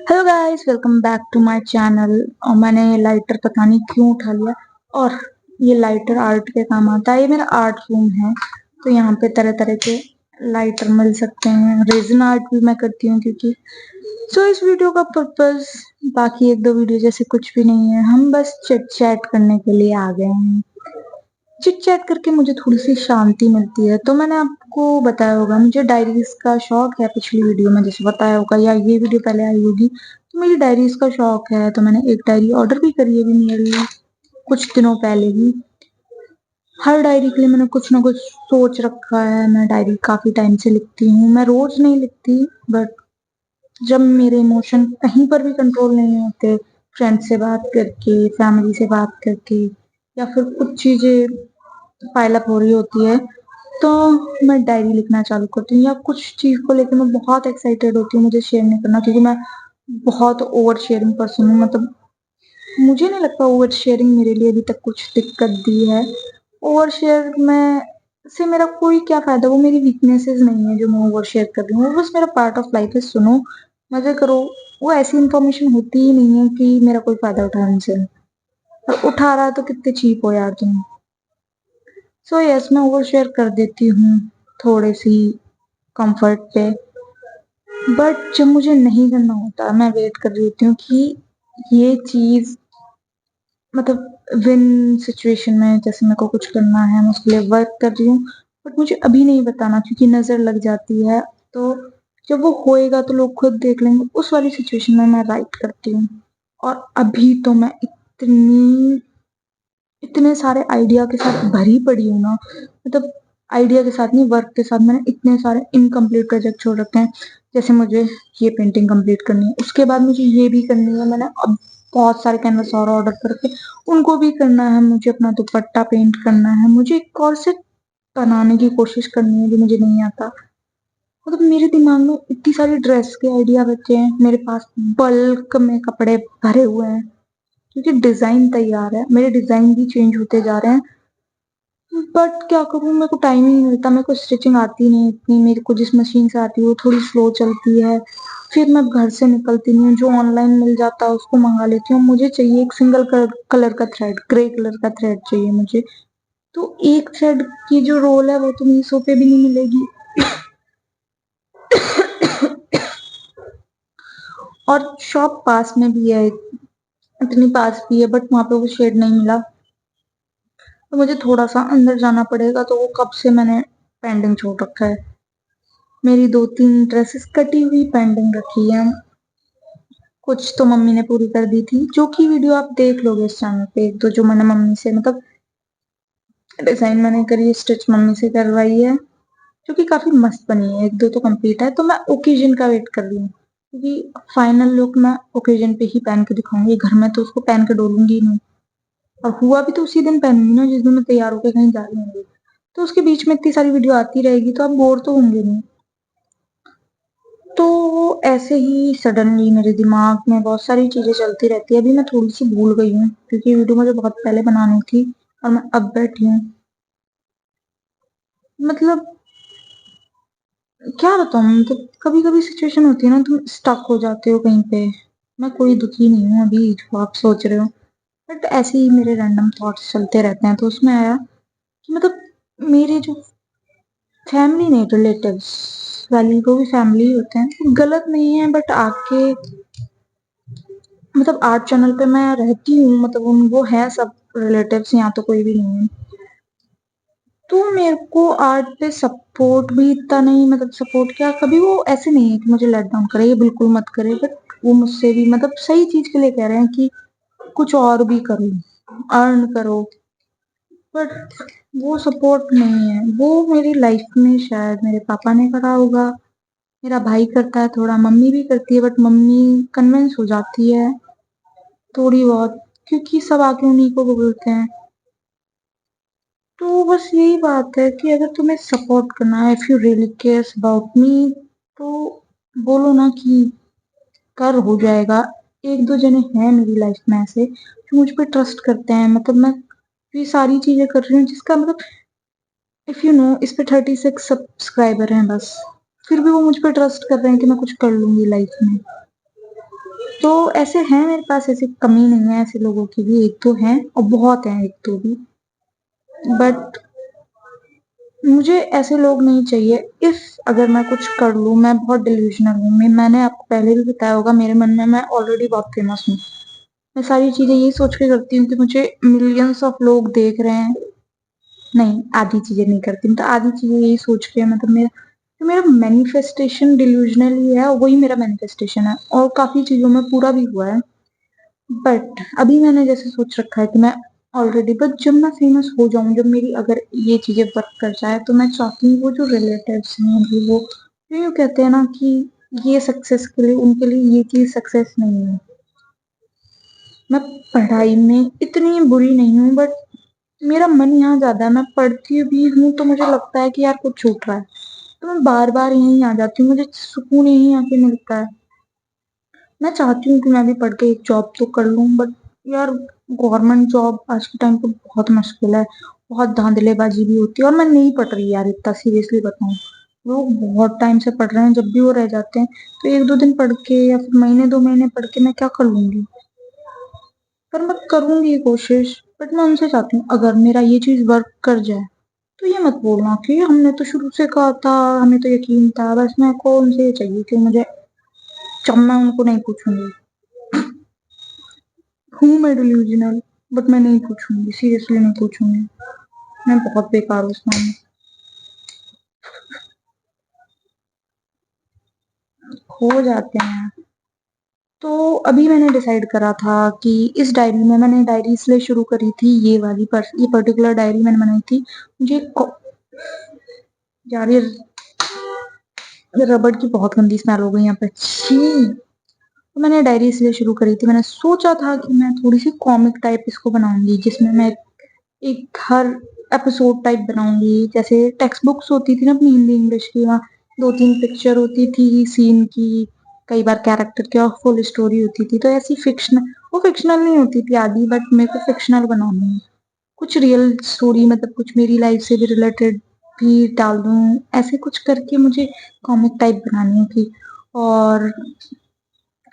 Hello guys, welcome back to my channel. और मैंने ये लाइटर पता नहीं क्यों उठा लिया। और ये लाइटर आर्ट के काम आता है। ये मेरा आर्ट रूम है, तो यहाँ पे तरह तरह के लाइटर मिल सकते हैं। रेजिन आर्ट भी मैं करती हूँ क्योंकि इस वीडियो का पर्पस बाकी एक दो वीडियो जैसे कुछ भी नहीं है। हम बस चिट चैट करने के लिए आ गए हैं। चिट चैट करके मुझे थोड़ी सी शांति मिलती है। तो मैंने आपको बताया होगा मुझे डायरीज का शौक है, पिछली वीडियो में जैसे बताया होगा या ये वीडियो पहले आई होगी। तो मेरी डायरीज का शौक है, तो मैंने एक डायरी ऑर्डर भी करी है अभी नियरली कुछ दिनों पहले ही। हर डायरी के लिए मैंने कुछ ना कुछ सोच रखा है। मैं डायरी काफी टाइम से लिखती हूँ। मैं रोज नहीं लिखती, बट जब मेरे इमोशन कहीं पर भी कंट्रोल नहीं होते, फ्रेंड से बात करके, फैमिली से बात करके, या फिर कुछ चीजें पाइल अप हो रही होती है, तो मैं डायरी लिखना चालू करती हूँ। या कुछ चीज को लेकर मैं बहुत एक्साइटेड होती हूँ, मुझे शेयर नहीं करना क्योंकि मैं बहुत ओवर शेयरिंग पर्सन हूँ। मतलब मुझे नहीं लगता ओवर शेयरिंग मेरे लिए अभी तक कुछ दिक्कत दी है। ओवर शेयर में से मेरा कोई क्या फायदा, वो मेरी वीकनेसेस नहीं है जो मैं ओवर शेयर कर रही हूँ। वो बस मेरा पार्ट ऑफ लाइफ है। सुनो, मजे करो। वो ऐसी इंफॉर्मेशन होती ही नहीं है कि मेरा कोई फायदा उठाने से। और उठा रहा है तो कितने चीप हो यार तुम। यस, मैं ओवर शेयर कर देती हूँ थोड़ी सी कंफर्ट पे। बट जब मुझे नहीं करना होता, मैं वेट कर रही होती हूँ कि ये चीज, मतलब विन सिचुएशन में जैसे मेरे को कुछ करना है, मैं उसके लिए वर्क कर रही हूँ। बट मुझे अभी नहीं बताना क्योंकि नजर लग जाती है। तो जब वो होएगा तो लोग खुद देख लेंगे। उस वाली सिचुएशन में मैं राइट करती हूँ। और अभी तो मैं इतने सारे आइडिया के साथ भरी पड़ी हूँ ना। मतलब आइडिया के साथ नहीं, वर्क के साथ मैंने इतने सारे इनकम्प्लीट प्रोजेक्ट छोड़ रखे हैं। जैसे मुझे ये पेंटिंग कंप्लीट करनी है, उसके बाद मुझे ये भी करनी है। मैंने अब बहुत सारे कैनवस और ऑर्डर करके उनको भी करना है। मुझे अपना दुपट्टा पेंट करना है। मुझे एक कॉर्सेट बनाने की कोशिश करनी है जो मुझे नहीं आता। मतलब मेरे दिमाग में इतनी सारी ड्रेस के आइडिया बचे हैं। मेरे पास बल्क में कपड़े भरे हुए हैं क्योंकि डिजाइन तैयार है। मेरे डिजाइन भी चेंज होते जा रहे हैं। बट क्या करूं, मेरे को टाइम ही नहीं मिलता। मेरे को स्टिचिंग आती नहीं इतनी। मेरे को जिस मशीन से आती है वो थोड़ी स्लो चलती है। फिर मैं घर से निकलती नहीं हूँ। जो ऑनलाइन मिल जाता है उसको मंगा लेती हूँ। मुझे चाहिए एक सिंगल कलर का थ्रेड, ग्रे कलर का थ्रेड चाहिए मुझे। तो एक थ्रेड की जो रोल है वो तो मीशो पे भी नहीं मिलेगी। और शॉप पास में भी है, इतनी पास भी है, बट वहां पे वो शेड नहीं मिला। तो मुझे थोड़ा सा अंदर जाना पड़ेगा। तो वो कब से मैंने पेंडिंग छोड़ रखा है। मेरी दो तीन ड्रेसेस कटी हुई पेंडिंग रखी है। कुछ तो मम्मी ने पूरी कर दी थी, जो कि वीडियो आप देख लोगे इस चैनल पे। एक दो जो मैंने मम्मी से, मतलब डिजाइन मैंने करी, स्टिच मम्मी से करवाई है, जो कि काफी मस्त बनी है। एक दो तो कंप्लीट है। तो मैं ओकेजन का वेट कर रही हूँ क्योंकि फाइनल लुक मैं ओकेजन पे ही पहन के दिखाऊंगी। घर में तो उसको पहन के डोलूंगी नहीं। और हुआ भी तो उसी दिन पहनूंगी ना जिस दिन मैं तैयार होकर कहीं जा रही हूँ। तो उसके बीच में इतनी सारी वीडियो आती रहेगी तो आप बोर तो होंगे नहीं। तो ऐसे ही सडनली मेरे दिमाग में बहुत सारी चीजें चलती रहती है। अभी मैं थोड़ी सी भूल गई हूँ क्योंकि वीडियो मुझे बहुत पहले बनानी थी और मैं अब बैठी हूँ। मतलब क्या बताऊँ, मतलब कभी कभी सिचुएशन होती है ना, तुम स्टक हो जाते हो कहीं पे। मैं कोई दुखी नहीं हूँ अभी जो आप सोच रहे हो। बट ऐसे ही मेरे रैंडम थॉट्स चलते रहते हैं। तो उसमें आया कि मतलब मेरे जो फैमिली नहीं, रिलेटिव्स वाली, वो भी फैमिली होते हैं, गलत नहीं है। बट आके मतलब आर्ट चैनल पे मैं रहती हूँ, मतलब उन वो है सब रिलेटिव्स, यहाँ तो कोई भी नहीं है। तो मेरे को आर्ट पे सपोर्ट भी इतना नहीं, मतलब सपोर्ट क्या, कभी वो ऐसे नहीं है कि मुझे लेट डाउन करे, ये बिल्कुल मत करे। बट वो मुझसे भी मतलब सही चीज के लिए कह रहे हैं कि कुछ और भी करो, अर्न करो। बट वो सपोर्ट नहीं है। वो मेरी लाइफ में शायद मेरे पापा ने करा होगा, मेरा भाई करता है थोड़ा, मम्मी भी करती है। बट मम्मी कन्विंस हो जाती है थोड़ी बहुत क्योंकि सब आके उन्हीं को बोलते हैं। तो बस यही बात है कि अगर तुम्हें सपोर्ट करना है, if you really cares about me, तो बोलो ना कि कर हो जाएगा। एक दो जने हैं मेरी लाइफ में ऐसे जो मुझ पे ट्रस्ट करते हैं। मतलब मैं ये सारी चीजें कर रही हूँ जिसका मतलब, इफ यू नो, इस पे 36 सब्सक्राइबर हैं बस। फिर भी वो मुझ पे ट्रस्ट कर रहे हैं कि मैं कुछ कर लूंगी लाइफ में। तो ऐसे हैं मेरे पास, ऐसी कमी नहीं है ऐसे लोगों की भी, एक दो हैं और बहुत हैं एक दो भी, बट मुझे ऐसे लोग नहीं चाहिए। इफ अगर मैं कुछ कर लूं, मैं बहुत डिल्यूजनल हूँ, मैंने आपको पहले भी बताया होगा, मेरे मन में मैं ऑलरेडी बहुत फेमस हूँ। मैं सारी चीजें यही सोच के करती हूँ कि मुझे मिलियंस ऑफ लोग देख रहे हैं। नहीं, आधी चीजें नहीं करती, मतलब आधी चीजें यही सोच के, मतलब मेरा मैनिफेस्टेशन डिल्यूजनल ही है, और वही मेरा मैनिफेस्टेशन है, और काफी चीजों में पूरा भी हुआ है। बट अभी मैंने जैसे सोच रखा है कि मैं ऑलरेडी, बट जब मैं फेमस हो जाऊं, जब मेरी अगर ये चीजें वर्क कर जाए, तो मैं चाहती हूँ वो जो रिलेटिव्स हैं अभी, वो यूं कहते हैं ना कि ये सक्सेस के लिए, उनके लिए ये चीज सक्सेस नहीं है। मैं पढ़ाई में इतनी बुरी नहीं हूँ, बट मेरा मन यहाँ ज्यादा है, मैं पढ़ती भी हूँ तो मुझे लगता है कि यार कुछ छूट रहा है, तो मैं बार बार यहीं आ जाती हूँ, मुझे सुकून यहीं आके मिलता है। मैं चाहती हूँ कि मैं भी पढ़ के एक जॉब तो कर लूँ, बट यार गवर्नमेंट जॉब आज के टाइम पे बहुत मुश्किल है, बहुत धांधलेबाजी भी होती है, और मैं नहीं पढ़ रही यार, इतना सीरियसली बताऊँ। लोग बहुत टाइम से पढ़ रहे हैं, जब भी वो रह जाते हैं तो एक दो दिन पढ़ के या फिर महीने दो महीने पढ़ के मैं क्या कर लूंगी। पर मैं करूंगी कोशिश, बट मैं उनसे चाहती हूँ अगर मेरा ये चीज वर्क कर जाए, तो ये मत बोलना कि हमने तो शुरू से कहा था, हमें तो यकीन था। बस मेरे को उनसे ये चाहिए कि मुझे, जब मैं उनको नहीं पूछूंगी, हूँ मैं डिल्यूजनल, बट मैं नहीं पूछूंगी, सीरियसली नहीं पूछूंगी। मैं बहुत बेकार हूँ इस मामले में। खो जाते हैं। तो अभी मैंने डिसाइड करा था कि इस डायरी में, मैंने डायरी इसलिए शुरू करी थी, ये वाली ये पर्टिकुलर डायरी मैंने बनाई थी। मुझे यार ये रबड़ की बहुत गंदी स्मेल हो गई यहाँ पे, छी। तो मैंने डायरी इसलिए शुरू करी थी, मैंने सोचा था कि मैं थोड़ी सी कॉमिक टाइप इसको बनाऊंगी, जिसमें मैं एक हर एपिसोड टाइप बनाऊंगी, जैसे टेक्स्ट बुक्स होती थी ना अपनी हिंदी इंग्लिश की, वहाँ दो तीन पिक्चर होती थी सीन की, कई बार कैरेक्टर की, और फुल स्टोरी होती थी। तो ऐसी फिक्शनल, वो फिक्शनल नहीं होती थी आदि, बट मेरे को फिक्शनल बनानी है, कुछ रियल स्टोरी, मतलब कुछ मेरी लाइफ से भी रिलेटेड भी डाल दूं, ऐसे कुछ करके मुझे कॉमिक टाइप बनानी है थी। और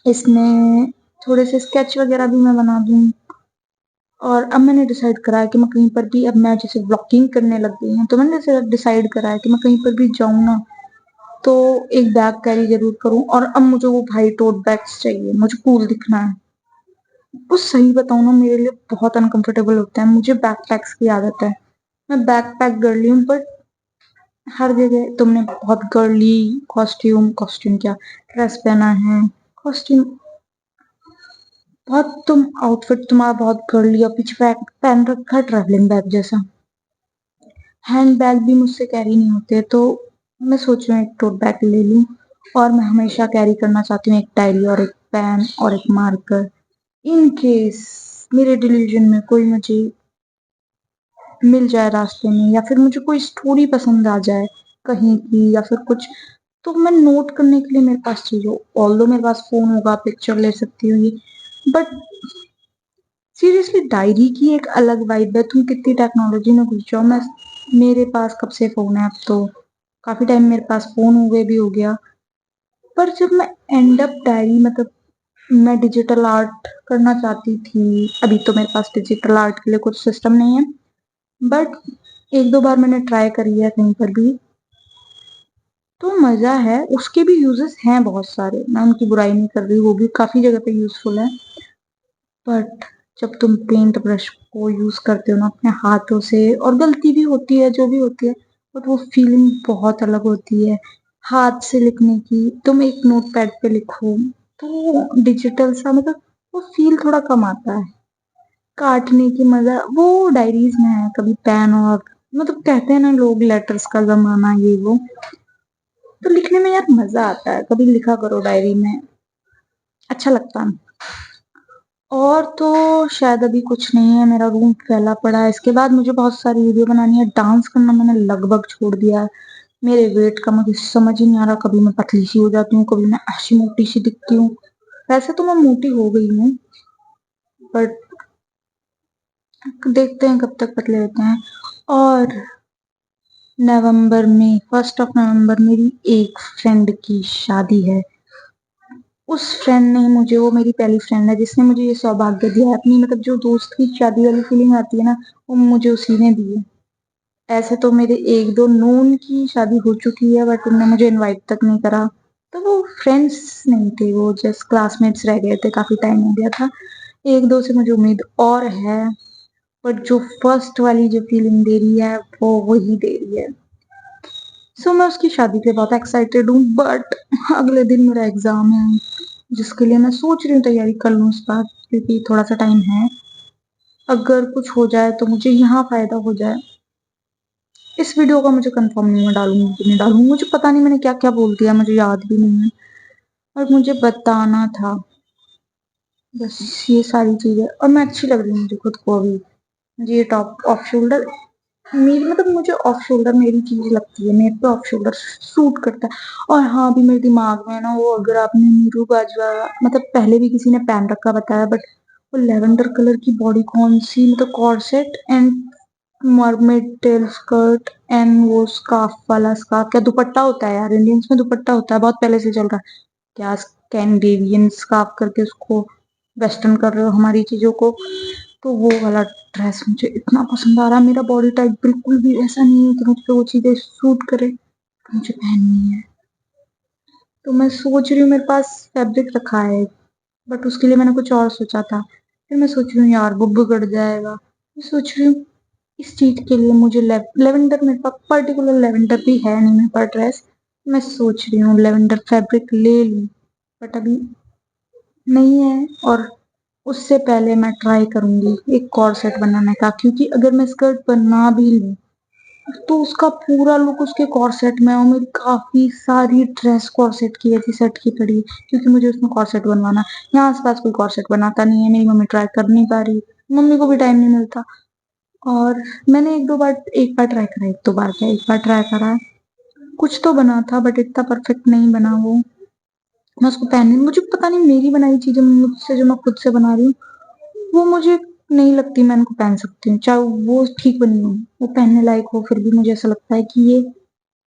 इसमें थोड़े से स्केच वगैरह भी मैं बना दूं। और अब मैंने डिसाइड करा है कि मैं कहीं पर भी, अब मैं जैसे ब्लॉगिंग करने लग गई हूँ, तो मैंने जैसे डिसाइड करा है कि मैं कहीं पर भी जाऊँ ना, तो एक बैग कैरी जरूर करूँ। और अब मुझे वो भाई टोट बैग्स चाहिए, मुझे कूल दिखना है। वो सही बताऊँ ना, मेरे लिए बहुत अनकंफर्टेबल होता है, मुझे बैकपैक्स की आदत है। मैं बैकपैक गर्ली हूँ, बट हर जगह तुमने बहुत गर्ली कॉस्ट्यूम, कॉस्ट्यूम क्या, ड्रेस पहना है, कॉस्ट्यूम, बहुत तुम आउटफिट तुम्हारा बहुत गर्ली, और पीछे बैग पहन रखा है ट्रैवलिंग बैग जैसा। हैंड बैग भी मुझसे कैरी नहीं होते, तो मैं सोच रही हूँ एक टोट बैग ले लूं। और मैं हमेशा कैरी करना चाहती हूँ एक डायरी और एक पेन और एक मार्कर, इन केस मेरे डिलीजन में कोई मुझे मिल जाए रास्ते में, या फिर मुझे कोई स्टोरी पसंद आ जाए कहीं की, या फिर कुछ, तो मैं नोट करने के लिए मेरे पास चीज हो। ऑल्दो मेरे पास फोन होगा, पिक्चर ले सकती हूँ ये, बट सीरियसली डायरी की एक अलग वाइब है। तुम कितनी टेक्नोलॉजी में घुस जाओ, मैं, मेरे पास कब से फोन है, अब तो काफी टाइम मेरे पास फोन हो गए भी हो गया। पर जब मैं एंड अप डायरी, मतलब मैं डिजिटल आर्ट करना चाहती थी, अभी तो मेरे पास डिजिटल आर्ट के लिए कुछ सिस्टम नहीं है, बट एक दो बार मैंने ट्राई करी है कहीं पर भी, तो मजा है, उसके भी यूजेस हैं बहुत सारे, मैं उनकी बुराई नहीं कर रही, वो भी काफी जगह पे यूजफुल है। बट जब तुम पेंट ब्रश को यूज करते हो ना अपने हाथों से, और गलती भी होती है जो भी होती है, बट वो फीलिंग बहुत अलग होती है हाथ से लिखने की। तुम एक नोट पैड पे लिखो, तो डिजिटल सा, मतलब वो फील थोड़ा कम आता है। काटने की मजा वो डायरीज में है, कभी पेन, और मतलब कहते हैं ना लोग लेटर्स का जमाना ये वो, तो लिखने में यार मजा आता है, कभी लिखा करो डायरी में, अच्छा लगता है। और तो शायद अभी कुछ नहीं है, मेरा रूम फैला पड़ा है। इसके बाद मुझे बहुत सारी वीडियो बनानी है, डांस करना मैंने लगभग छोड़ दिया है। मेरे वेट का मुझे समझ ही नहीं आ रहा, कभी मैं पतली सी हो जाती हूँ, कभी मैं ऐसी मोटी सी दिखती हूँ। वैसे तो मैं मोटी हो गई हूँ, बट देखते हैं कब तक पतले होते हैं। और नवंबर में, 1 नवंबर मेरी एक फ्रेंड की शादी है, उस फ्रेंड ने मुझे, वो मेरी पहली फ्रेंड है जिसने मुझे ये सौभाग्य दिया है अपनी, मतलब जो दोस्त की शादी वाली फीलिंग आती है ना, वो मुझे उसी ने दी है। ऐसे तो मेरे एक दो नोन की शादी हो चुकी है बट उन्होंने मुझे इनवाइट तक नहीं करा। तो वो फ्रेंड्स नहीं थे, वो जस्ट क्लासमेट्स रह गए थे, काफी टाइम हो गया था। एक दो से मुझे उम्मीद और है, बट जो फर्स्ट वाली जो फीलिंग दे रही है वो वही दे रही है। सो मैं उसकी शादी पे बहुत एक्साइटेड हूँ, बट अगले दिन मेरा एग्जाम है जिसके लिए मैं सोच रही हूँ तैयारी कर लूँ इस बार, क्योंकि थोड़ा सा टाइम है। अगर कुछ हो जाए तो मुझे यहाँ फायदा हो जाए। इस वीडियो का मुझे कंफर्म नहीं, मैं डालूंगी कि नहीं डालूंगी, मुझे पता नहीं मैंने क्या क्या बोल दिया, मुझे याद भी नहीं है। और मुझे बताना था बस ये सारी चीजें, और मैं अच्छी लग रही हूँ मुझे खुद को अभी। मुझे ये टॉप ऑफ शोल्डर, मेरी मतलब मुझे ऑफ शोल्डर मेरी चीज लगती है, मेरे पे ऑफ शोल्डर सूट करता है। और हाँ, अभी मेरे दिमाग में है ना, वो अगर आपने नीरू बाजवा, मतलब पहले भी किसी ने पहन रखा बताया, बट वो लेवेंडर कलर की बॉडी कौन सी, मतलब corset and mermaid tail skirt and वो स्कार्फ वाला, स्कार्फ क्या दुपट्टा होता है यार, इंडियंस में दुपट्टा होता है, बहुत पहले से चल रहा है। क्या स्कैंडिनेवियन स्कार्फ करके उसको वेस्टर्न कर रहे हो हमारी चीजों को। तो वो वाला ड्रेस मुझे इतना पसंद आ रहा है, मेरा बॉडी टाइप बिल्कुल भी ऐसा नहीं है कि मुझ पे वो चीजें सूट करे, तो मुझे पहननी है। तो मैं सोच रही हूँ, मेरे पास फैब्रिक रखा है बट उसके लिए मैंने कुछ और सोचा था, फिर मैं सोच रही हूँ यार वो बिगड़ जाएगा। मैं सोच रही हूँ इस चीज के लिए मुझे लेवेंडर, मेरे पास पर्टिकुलर लेवेंडर भी है नहीं मेरे पास ड्रेस। मैं सोच रही हूँ लेवेंडर फैब्रिक ले लूं, बट अभी नहीं है। और उससे पहले मैं ट्राई करूंगी एक कॉर्सेट बनाने का, क्योंकि अगर मैं स्कर्ट बना भी लूं तो उसका पूरा लुक उसके कॉर्सेट में है, और मेरी काफी सारी ड्रेस कॉर्सेट की ऐसी सेट की पड़ी है, क्योंकि मुझे उसमें कॉर्सेट बनवाना। यहाँ आसपास कोई कॉर्सेट बनाता नहीं है, मेरी मम्मी ट्राई कर नहीं पा रही, मम्मी को भी टाइम नहीं मिलता। और मैंने एक बार ट्राई करा, एक दो बार क्या, एक बार ट्राई करा, कुछ तो बना था बट इतना परफेक्ट नहीं बना वो। मैं उसको पहनने, मुझे पता नहीं, मेरी बनाई चीजें मुझसे जो मैं खुद से बना रही हूँ वो मुझे नहीं लगती मैं इनको पहन सकती हूँ, चाहे वो ठीक बनी हो, वो पहनने लायक हो, फिर भी मुझे ऐसा लगता है कि ये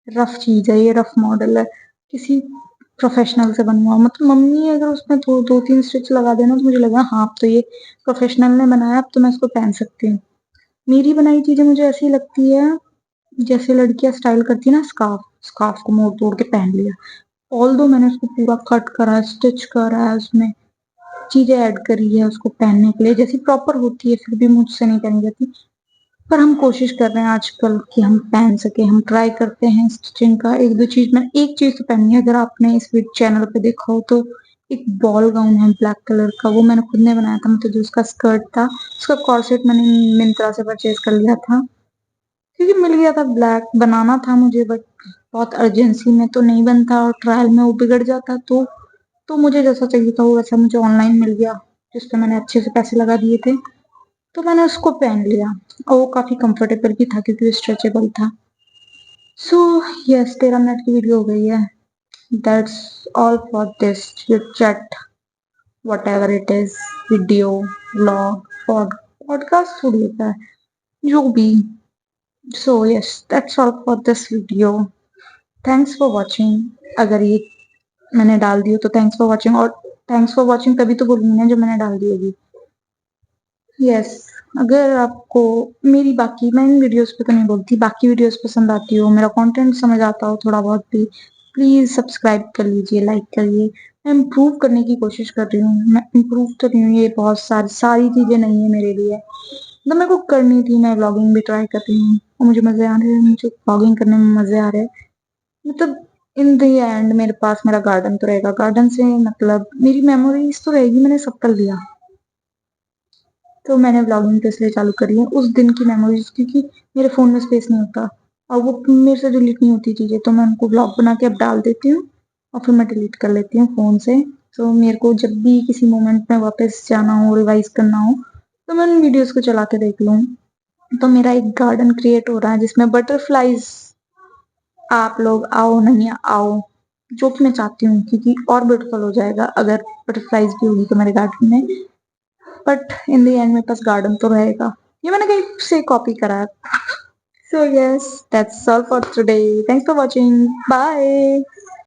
रफ चीज है, ये रफ मॉडल है, किसी प्रोफेशनल से बनवा, मतलब मम्मी अगर उसमें दो तीन स्टिच लगा देना तो मुझे लगा हाँ अब तो ये प्रोफेशनल ने बनाया, अब तो मैं इसको पहन सकती हूँ। मेरी बनाई चीजें मुझे ऐसी लगती है जैसे लड़कियां स्टाइल करती है ना, स्कार्फ, स्कार्फ को मोड़ तोड़ के पहन लिया। ऑल दो मैंने उसको पूरा कट करा है, स्टिच करा है, उसमें चीजें ऐड करी है उसको पहनने के लिए, जैसी प्रॉपर होती है, फिर भी मुझसे नहीं पहनी जाती। पर हम कोशिश कर रहे हैं आजकल कि हम पहन सके, हम ट्राई करते हैं स्टिचिंग का। एक दो चीज, मैंने एक चीज तो पहनी है, अगर आपने इस चैनल पे देखा हो तो, एक बॉल गाउन है ब्लैक कलर का, वो मैंने खुद ने बनाया था, मतलब जो उसका स्कर्ट था, उसका कॉर्सेट मैंने मिंत्रा से परचेज कर लिया था, क्योंकि मिल गया था, ब्लैक बनाना था मुझे बट बहुत अर्जेंसी में तो नहीं बनता, और ट्रायल में वो बिगड़ जाता। तो मुझे जैसा चाहिए था वो वैसा मुझे ऑनलाइन मिल गया, जिसपे मैंने अच्छे से पैसे लगा दिए थे, तो मैंने उसको पहन लिया। और वो काफी कंफर्टेबल भी था क्योंकि स्ट्रेचेबल था। सो यस, 13 मिनट की वीडियो हो गई है। That's all for this chat, what ever it is, video, vlog, podcast थोड़ी होता है, जो भी। सो yes, that's all for this video. Thanks for watching. अगर ये मैंने डाल दी हो तो थैंक्स फॉर वॉचिंग, और थैंक्स फॉर वॉचिंग तभी तो बोलूंगी ना जब मैंने डाल दी होगी। यस, अगर आपको मेरी बाकी, मैं इन वीडियोस पे तो नहीं बोलती, बाकी वीडियोस पसंद आती हो, मेरा कंटेंट समझ आता हो थोड़ा बहुत भी, प्लीज सब्सक्राइब कर लीजिए, लाइक करिए। मैं इम्प्रूव करने की कोशिश कर रही हूँ, मैं इम्प्रूव तो नहीं हूँ, ये बहुत सारी सारी चीजें नहीं है मेरे लिए, तो मेरे को करनी थी। मैं व्लॉगिंग भी ट्राई कर रही हूँ और मुझे मजे आ रहे हैं, मुझे व्लॉगिंग करने में मजे आ रहे हैं। मतलब इन द एंड मेरे पास मेरा गार्डन तो रहेगा, गार्डन से मतलब मेरी मेमोरीज तो रहेगी, मैंने सब कर लिया। तो मैंने व्लॉगिंग तो इसलिए चालू करी है उस दिन की मेमोरीज, क्योंकि मेरे फोन में स्पेस नहीं होता और वो मेरे से डिलीट नहीं होती चीजें, तो मैं उनको व्लॉग बना के अब डाल देती हूँ और फिर मैं डिलीट कर लेती हूँ फोन से। तो मेरे को जब भी किसी मोमेंट में वापस जाना हो, रिवाइज करना हो, तो मैं उन वीडियोस को चला के देख लूँ। तो मेरा एक गार्डन क्रिएट हो रहा है जिसमें बटरफ्लाईज, आप लोग आओ नहीं आओ, जो कि मैं चाहती हूँ, क्योंकि और ब्यूटीफुल हो जाएगा अगर बटरफ्लाईज भी होगी तो मेरे गार्डन में। बट इन द एंड मेरे पास गार्डन तो रहेगा, ये मैंने कहीं से कॉपी करा है। So yes, that's all for today, thanks for watching, bye.